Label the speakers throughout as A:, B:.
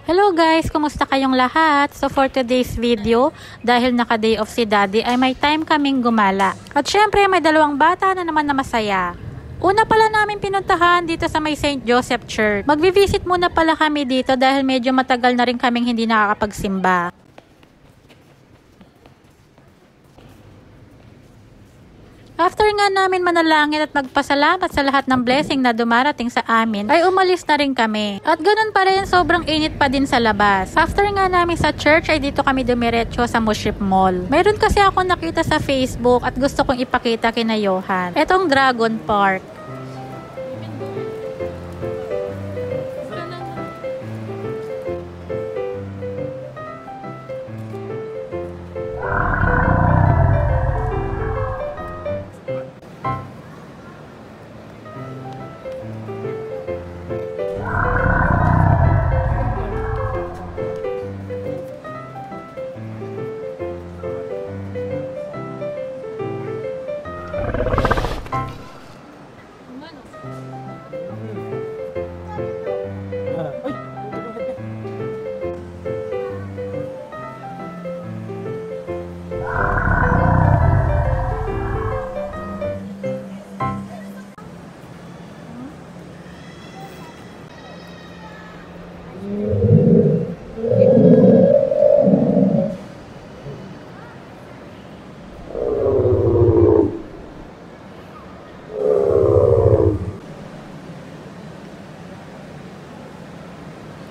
A: Hello guys, kumusta kayong lahat? So for today's video, dahil naka-day off si Daddy ay may time kaming gumala. At syempre may dalawang bata na naman na masaya. Una pala namin pinuntahan dito sa may St. Joseph Church. Magvi-visit muna pala kami dito dahil medyo matagal na rin kaming hindi nakakapagsimba. After nga namin manalangin at magpasalamat sa lahat ng blessing na dumarating sa amin, ay umalis na rin kami. At ganun pa rin, sobrang init pa din sa labas. After nga namin sa church, ay dito kami dumiretso sa Muship Mall. Mayroon kasi ako nakita sa Facebook at gusto kong ipakita kina Johan. Etong Dragon Park.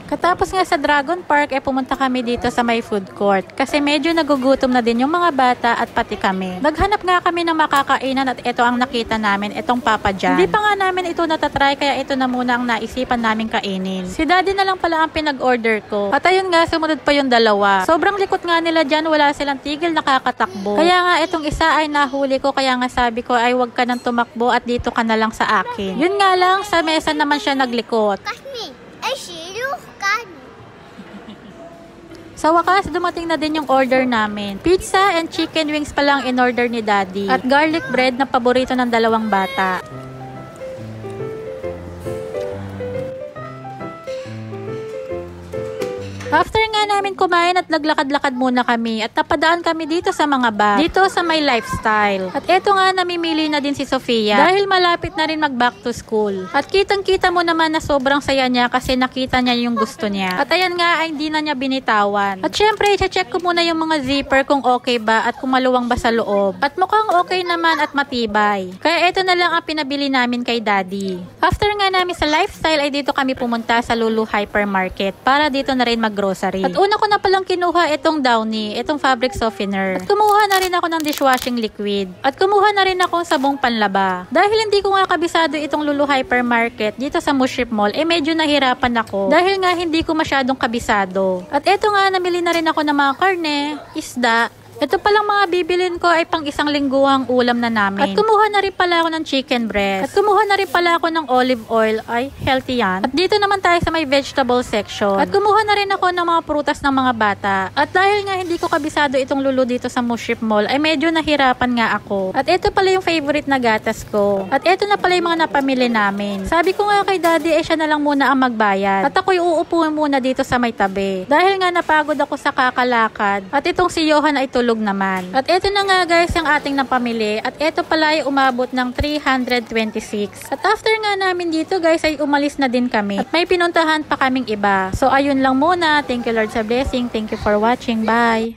A: Katapos nga sa Dragon Park, pumunta kami dito sa may food court. Kasi medyo nagugutom na din yung mga bata at pati kami. Naghanap nga kami ng makakainan at ito ang nakita namin, itong Papa John. Hindi pa nga namin ito natatry kaya ito na muna ang naisipan namin kainin. Si Daddy na lang pala ang pinag-order ko. At ayun nga, sumunod pa yung dalawa. Sobrang likot nga nila dyan, wala silang tigil nakakatakbo. Kaya nga itong isa ay nahuli ko, kaya nga sabi ko ay wag ka nang tumakbo at dito ka na lang sa akin. Yun nga lang, sa mesa naman siya naglikot. Sa wakas, dumating na din yung order namin. Pizza and chicken wings pa lang in-order ni Daddy. At garlic bread na paborito ng dalawang bata. After nga namin kumain at naglakad-lakad muna kami at napadaan kami dito sa mga bar, dito sa may lifestyle. At eto nga, namimili na din si Sofia dahil malapit na rin mag back to school. At kitang-kita mo naman na sobrang saya niya kasi nakita niya yung gusto niya. At ayan nga, ay hindi na niya binitawan. At syempre, i-check ko muna yung mga zipper kung okay ba at kung maluwang ba sa loob. At mukhang okay naman at matibay. Kaya eto na lang ang pinabili namin kay Daddy. After nga namin sa lifestyle ay dito kami pumunta sa Lulu Hypermarket para dito na rin grocery. At una ko na palang kinuha itong Downy, itong fabric softener. At kumuha na rin ako ng dishwashing liquid. At kumuha na rin ako sabong panlaba. Dahil hindi ko nga kabisado itong Lulu Hypermarket dito sa Muship Mall, medyo nahirapan ako. Dahil nga hindi ko masyadong kabisado. At eto nga, namili na rin ako ng mga karne, isda. Ito palang mga bibilin ko ay pang isang lingguhang ulam na namin. At kumuha na rin pala ako ng chicken breast. At kumuha na rin pala ako ng olive oil. Ay, healthy yan. At dito naman tayo sa may vegetable section. At kumuha na rin ako ng mga prutas ng mga bata. At dahil nga hindi ko kabisado itong Lulu dito sa Muship Mall, ay medyo nahirapan nga ako. At ito pala yung favorite na gatas ko. At ito na pala yung mga napamili namin. Sabi ko nga kay Daddy, siya na lang muna ang magbayad. At ako'y uupo muna dito sa may tabi. Dahil nga napagod ako sa kakalakad. At itong si Johan ay tulog naman. At ito na nga guys yung ating napamili. At ito pala ay umabot ng 326. At after nga namin dito guys ay umalis na din kami. At may pinuntahan pa kaming iba. So ayun lang muna. Thank you Lord sa blessing. Thank you for watching. Bye!